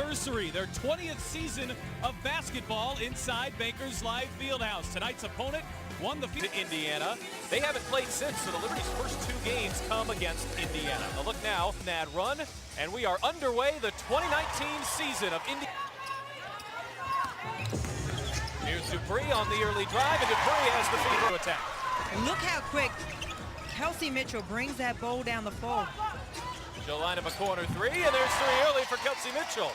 anniversary, their 20th season of basketball inside Bankers Live Fieldhouse. Tonight's opponent won the field to Indiana. They haven't played since, so the Liberty's first two games come against Indiana. A look now in that run, and we are underway the 2019 season of Indiana. Here's Dupree on the early drive, and Dupree has the feed to attack. Look how quick Kelsey Mitchell brings that ball down the floor. She'll line up a corner three, and there's three early for Kelsey Mitchell.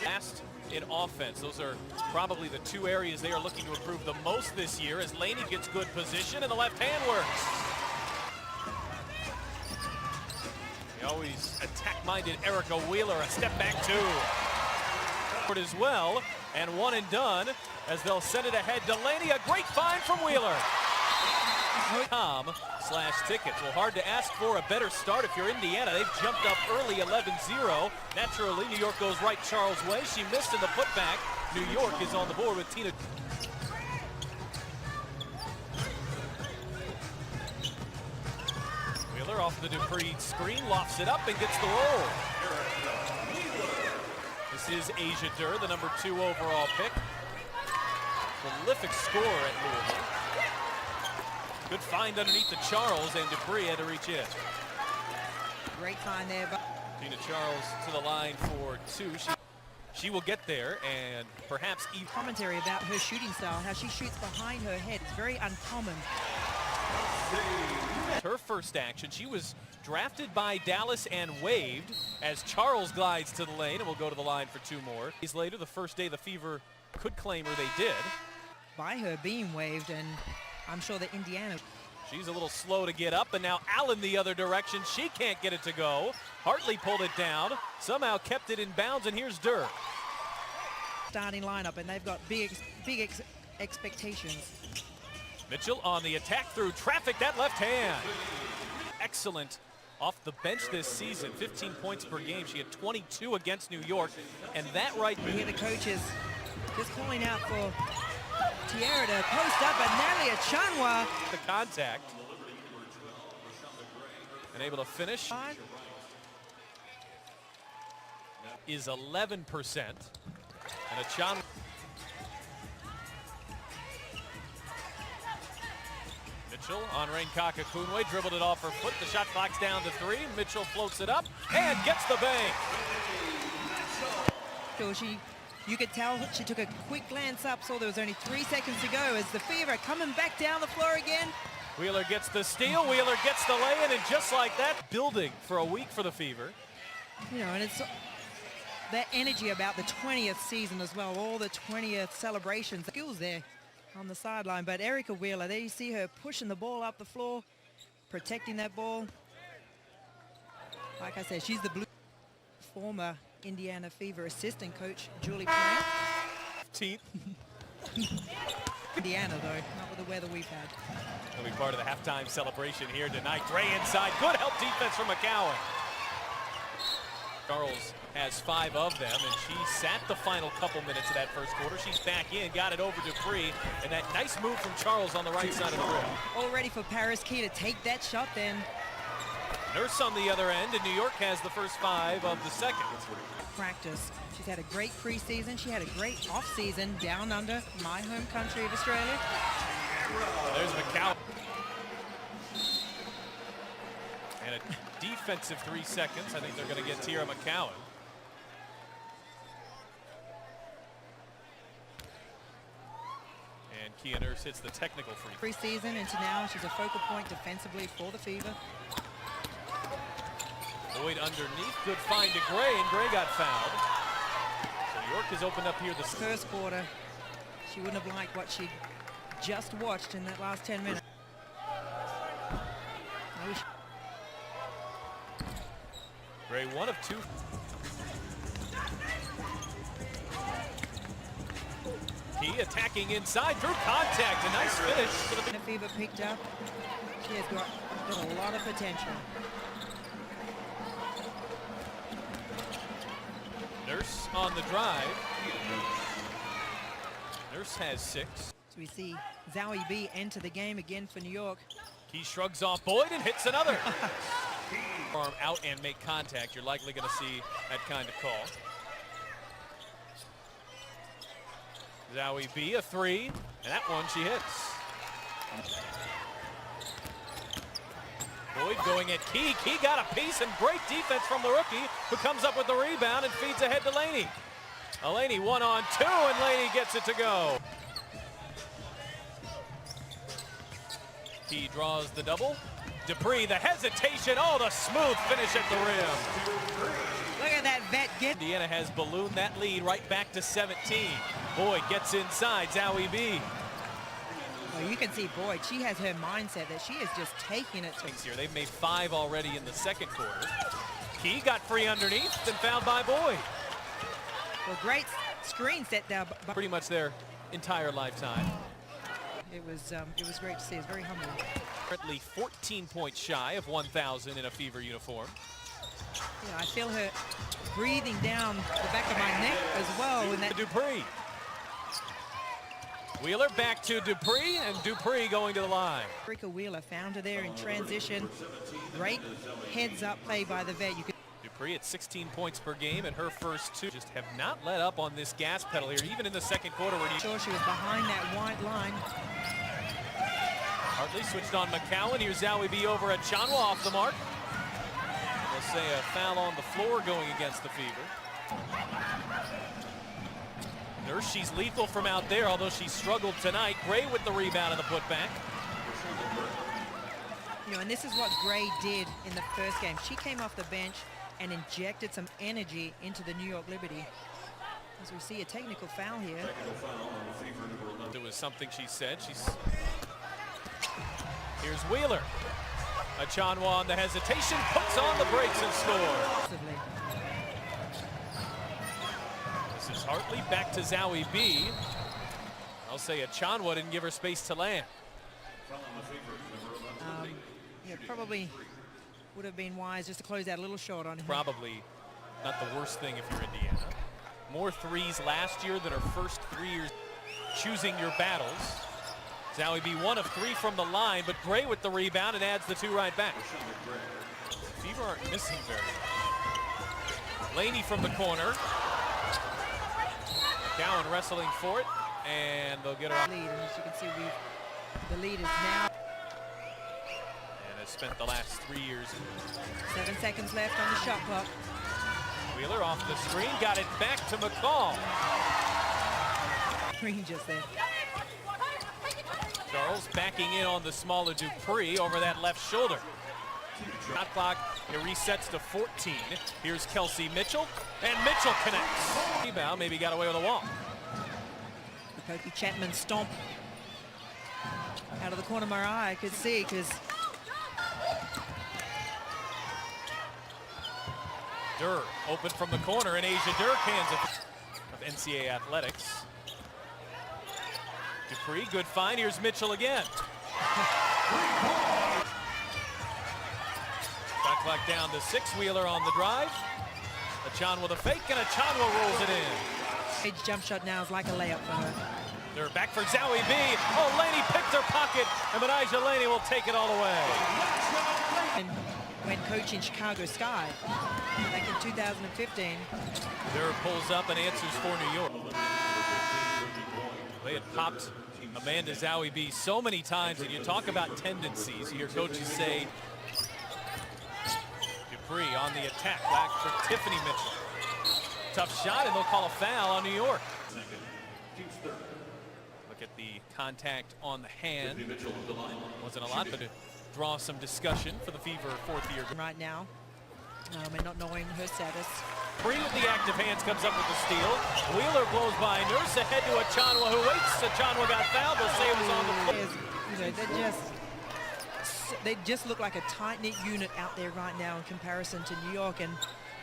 Last in offense, those are probably the two areas they are looking to improve the most this year as Laney gets good position and the left hand works. The always attack-minded Erica Wheeler, a step back two. As well, and one and done as they'll send it ahead to Laney. A great find from Wheeler. .com/tickets. Well, hard to ask for a better start if you're Indiana. They've jumped up early 11-0. Naturally, New York goes right Charles' way. She missed in the putback. New York is on the board with Tina. Wheeler off the Dupree screen, lofts it up and gets the roll. This is Asia Durr, the number 2 overall pick. Prolific scorer at Louisville. Good find underneath the Charles, and Dupree had to reach in. Great find there. Tina Charles to the line for 2. She will get there, and perhaps even commentary about her shooting style, how she shoots behind her head. It's very uncommon. Her first action, she was drafted by Dallas and waived as Charles glides to the lane and will go to the line for 2 more. Days later, the first day the Fever could claim her, they did. By her being waived, and I'm sure that Indiana. She's a little slow to get up, and now Allen the other direction. She can't get it to go. Hartley pulled it down, somehow kept it in bounds, and here's Durr. Starting lineup, and they've got big expectations. Mitchell on the attack through traffic, that left hand. Excellent off the bench this season, 15 points per game. She had 22 against New York, and that right. You hear the coaches just calling out for Tierra to post up, but Natalie Achanwa. The contact. And able to finish. Is 11%. And Achanwa. Mitchell on Rain Kakakunwe, dribbled it off her foot. The shot clock's down to 3. Mitchell floats it up and gets the bang. So you could tell she took a quick glance up, saw there was only 3 seconds to go as the Fever coming back down the floor again. Wheeler gets the steal, Wheeler gets the lay-in, and just like that, building for a week for the Fever. You know, and it's that energy about the 20th season as well, all the 20th celebrations. Skills there on the sideline, but Erica Wheeler, there you see her pushing the ball up the floor, protecting that ball. Like I said, she's the blue. Former Indiana Fever assistant coach, Julie Plant. 15th. Indiana, though, not with the weather we've had. Will be part of the halftime celebration here tonight. Gray inside, good help defense from McCowan. Charles has 5 of them, and she sat the final couple minutes of that first quarter. She's back in, got it over Dupree, and that nice move from Charles on the right side of the rim. All ready for Paris Key to take that shot then. Nurse on the other end, and New York has the first 5 of the second. Practice. She's had a great preseason. She had a great off-season down under my home country of Australia. There's McCowan. And a defensive 3 seconds. I think they're going to get Tierra McCowan. And Kia Nurse hits the technical free. Preseason into now, she's a focal point defensively for the Fever. Boyd underneath, good find to Gray, and Gray got fouled. So New York has opened up here the first quarter. She wouldn't have liked what she just watched in that last 10 minutes. Gray 1 of 2. Key attacking inside through contact. A nice finish for the Fever picked up. She has got a lot of potential. Nurse on the drive. Nurse has 6. So we see Zowie B enter the game again for New York. Key shrugs off Boyd and hits another. arm out and make contact, you're likely going to see that kind of call. Zowie B, a three, and that one she hits. Boyd going at Key. Key got a piece, and great defense from the rookie, who comes up with the rebound and feeds ahead to Laney. Laney 1-on-2, and Laney gets it to go. Key draws the double. Dupree, the hesitation. Oh, the smooth finish at the rim. Look at that vet get. Indiana has ballooned that lead right back to 17. Boyd gets inside. Zowie B. Well, you can see Boyd. She has her mindset that she is just taking it to. Here, they've made 5 already in the second quarter. Key got free underneath, then fouled by Boyd. Well, great screen set down. Pretty much their entire lifetime. It was great to see. It's very humbling. Currently 14 points shy of 1,000 in a Fever uniform. Yeah, I feel her breathing down the back of my neck as well. In that Dupree. Wheeler back to Dupree, and Dupree going to the line. Erica Wheeler found her there in transition. Great heads-up play by the vet. Dupree at 16 points per game, and her first 2 just have not let up on this gas pedal here, even in the second quarter. Where sure she was behind that white line. Hartley switched on McCowan. Here's Zowie B over at Chanwa off the mark. They'll say a foul on the floor going against the Fever. Nurse, she's lethal from out there, although she struggled tonight. Gray with the rebound and the putback. You know, and this is what Gray did in the first game. She came off the bench and injected some energy into the New York Liberty. As we see a technical foul here. There was something she said. Here's Wheeler. Achanwa on the hesitation, puts on the brakes and scores. This is Hartley back to Zowie B. I'll say Achanwa didn't give her space to land. Yeah, probably would have been wise just to close that a little short on him. Probably not the worst thing if you're Indiana. More threes last year than her first 3 years. Choosing your battles. Zowie B 1 of 3 from the line, but Gray with the rebound and adds the 2 right back. Fever aren't missing very much. Laney from the corner. McCowan wrestling for it, and they'll get her out. Lead, and as you can see, the lead is now. And has spent the last 3 years. 7 seconds left on the shot clock. Wheeler off the screen, got it back to McCall. Green just there. Charles backing in on the smaller Dupree over that left shoulder. Shot clock, it resets to 14. Here's Kelsey Mitchell, and Mitchell connects. Rebound, maybe got away with a walk. The Pokey Chapman stomp. Out of the corner of my eye, I could see, because Durr open from the corner, and Asia Durr cans of NCAA athletics. Dupree, good find. Here's Mitchell again. Shot clock down to 6. Wheeler on the drive. Achanwa with a fake, and Achanwa rolls it in. Edge jump shot now is like a layup for her. They're back for Zowie B. Oh, Laney picked her pocket, and Menijah Laney will take it all the way. And when coaching Chicago Sky back in 2015. Durr pulls up and answers for New York. They had popped Amanda Zowie B so many times, and you talk about tendencies. You hear coaches say, Dupree on the attack, back for Tiffany Mitchell. Tough shot, and they'll call a foul on New York. Look at the contact on the hand. Wasn't a lot, but it draws some discussion for the Fever 4th year. Right now, and not knowing her status. Dupree with the active hands comes up with the steal. Wheeler blows by Nurse ahead to Achanwa, who waits. Achanwa got fouled. They'll say it was on the floor. You know, they just look like a tight-knit unit out there right now in comparison to New York, and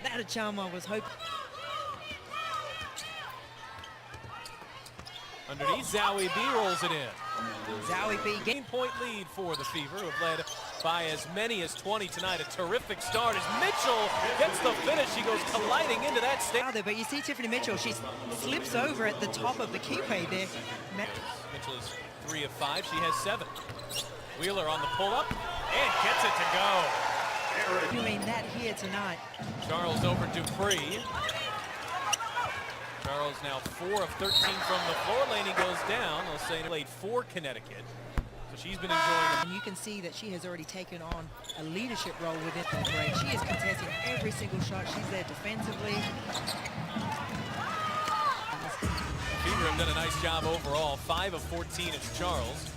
that Achanwa was hoping. Underneath, Zowie B rolls it in. Zowie B game-point lead for the Fever, who have led by as many as 20 tonight. A terrific start as Mitchell gets the finish. She goes colliding into that stand. But you see Tiffany Mitchell, she slips over at the top of the keyway there. Mitchell is 3 of 5. She has 7. Wheeler on the pull-up and gets it to go. doing that here tonight. Charles over Dupree. Charles now 4 of 13 from the floor. Laney goes down. They'll say played for Connecticut. So she's been enjoying them. And you can see that she has already taken on a leadership role within the break. She is contesting every single shot. She's there defensively. Fever have done a nice job overall. 5 of 14 is Charles.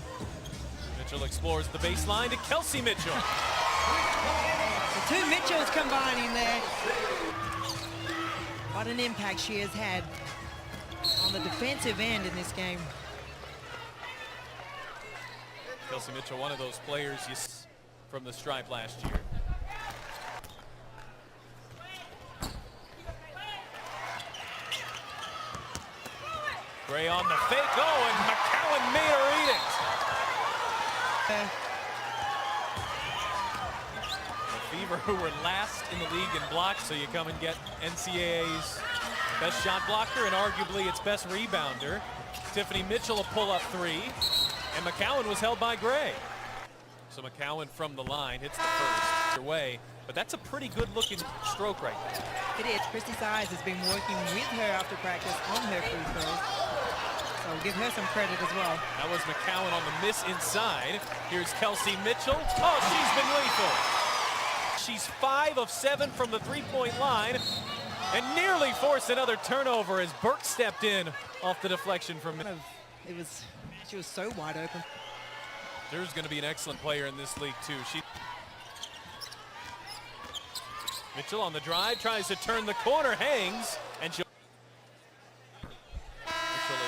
Mitchell explores the baseline to Kelsey Mitchell. The two Mitchells combining there. What an impact she has had on the defensive end in this game. Kelsey Mitchell, one of those players you see from the stripe last year. Gray on the fake. Oh, and McCowan made her eat it. The Fever, who were last in the league in blocks, so you come and get NCAA's best shot blocker and arguably its best rebounder. Tiffany Mitchell a pull-up three, and McCowan was held by Gray. So McCowan from the line hits the first way, but that's a pretty good-looking stroke right there. It is. Christy Size has been working with her after practice on her free throws. So we'll give her some credit as well. That was McCowan on the miss inside. Here's Kelsey Mitchell. Oh, she's been lethal. She's 5 of 7 from the three-point line and nearly forced another turnover as Burke stepped in off the deflection from Mitchell. She was so wide open. There's going to be an excellent player in this league too. Mitchell on the drive, tries to turn the corner, hangs, and she'll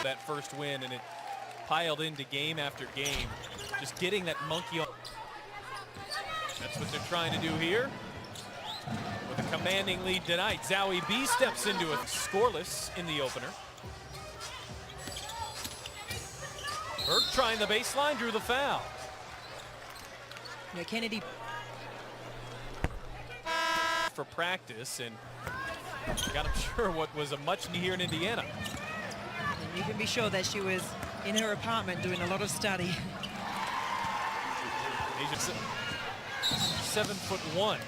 that first win, and it piled into game after game. Just getting that monkey on. That's what they're trying to do here. With a commanding lead tonight, Zowie B steps into it, scoreless in the opener. Burke trying the baseline, drew the foul. Yeah, Kennedy for practice, and got him sure what was a much need here in Indiana. And you can be sure that she was in her apartment doing a lot of study. Asia's 7'1".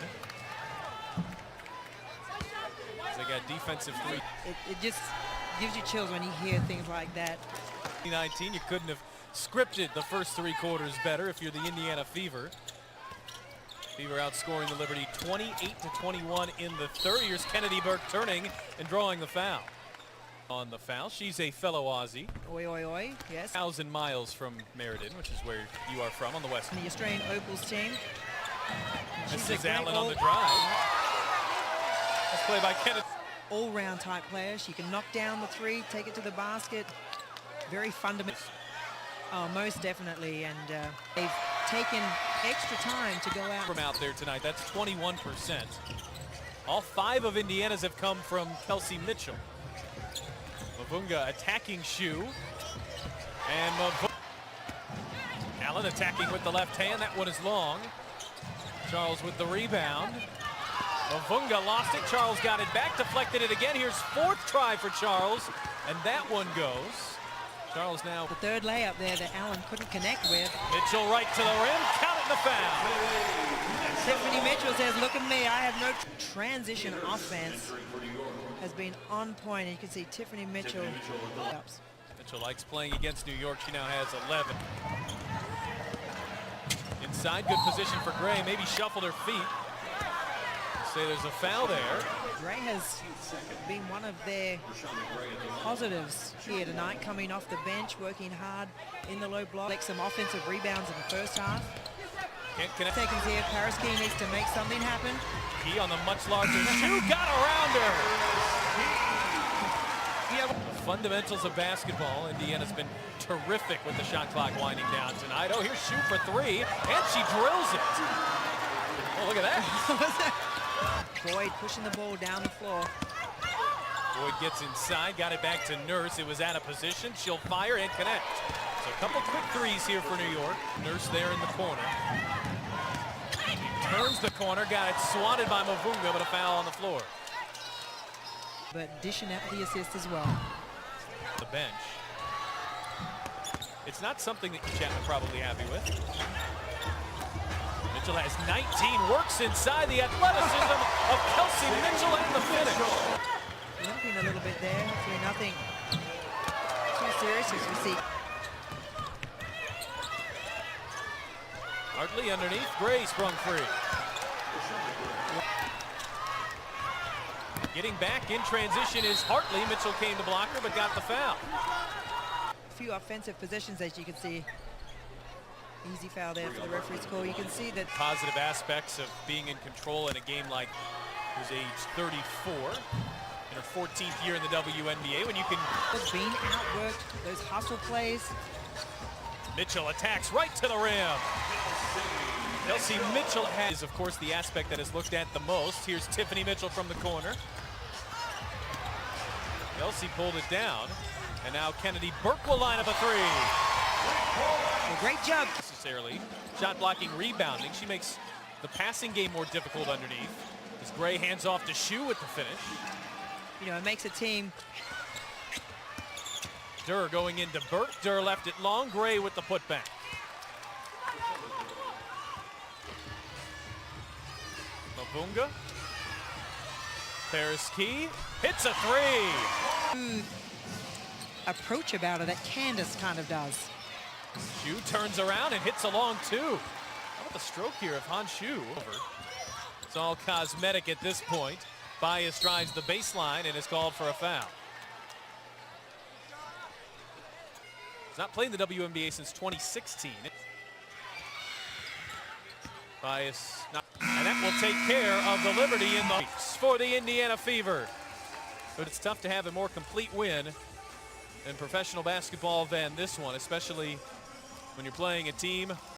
They got defensive three. It just gives you chills when you hear things like that. 2019, you couldn't have scripted the first 3 quarters better if you're the Indiana Fever. Fever outscoring the Liberty 28-21 in the third. Here's Kennedy Burke turning and drawing the foul. On the foul, she's a fellow Aussie. Oi, oi, oi, yes. 1,000 miles from Meriden, which is where you are from on the west. The Australian Opals team. This is Allen on the drive. Let's play by Kennedy. All-round type player. She can knock down the three, take it to the basket. Very fundamental. Oh, most definitely, and they've taken extra time to go out. From out there tonight, that's 21%. All 5 of Indiana's have come from Kelsey Mitchell. Mavunga attacking shoe, and Allen attacking with the left hand. That one is long. Charles with the rebound. Mavunga lost it. Charles got it back, deflected it again. Here's 4th try for Charles, and that one goes. Charles now. The third layup there that Allen couldn't connect with. Mitchell right to the rim, counting the foul. Tiffany Mitchell says, look at me, I have no transition offense. Has been on point, and you can see Tiffany Mitchell. Mitchell likes playing against New York. She now has 11. Inside, good position for Gray. Maybe shuffled her feet. Say there's a foul there. Gray has been one of their positives here tonight, coming off the bench, working hard in the low block. Like some offensive rebounds in the first half. Can't connect. Seconds here, Paris Key needs to make something happen. Key on the much larger shoe, got around her. The fundamentals of basketball. Indiana's been terrific with the shot clock winding down tonight. Oh, here's shoot for 3, and she drills it. Oh, look at that. Boyd pushing the ball down the floor. Boyd gets inside, got it back to Nurse. It was out of position. She'll fire and connect. So a couple quick threes here for New York. Nurse there in the corner. Turns the corner, got it swatted by Mavunga, but a foul on the floor. But dishing out the assist as well. The bench. It's not something that Chapman probably happy with. Mitchell has 19, works inside the athleticism of Kelsey Mitchell and the finish. Limping a little bit there. Hopefully nothing too serious as we see. Hartley underneath, Gray sprung free. Getting back in transition is Hartley. Mitchell came to block her but got the foul. A few offensive possessions, as you can see. Easy foul there for the referee's call. You can see that Positive aspects of being in control in a game like who's age 34 in her 14th year in the WNBA, when you can. being outworked, those hustle plays. Mitchell attacks right to the rim. Kelsey Mitchell has, of course, the aspect that is looked at the most. Here's Tiffany Mitchell from the corner. Kelsey pulled it down, and now Kennedy Burke will line up a three. Well, great job. Necessarily shot blocking, rebounding. She makes the passing game more difficult underneath. As Gray hands off to Shue with the finish. You know, it makes a team. Durr going into Burke. Durr left it long. Gray with the putback. Mavunga. Paris Key hits a three. Approach about it that Candace kind of does. Shue turns around and hits a long two. How about the stroke here of Han Shue? It's all cosmetic at this point. Bias drives the baseline and is called for a foul. He's not playing the WNBA since 2016. Bias, and that will take care of the Liberty in the for the Indiana Fever. But it's tough to have a more complete win in professional basketball than this one, especially when you're playing a team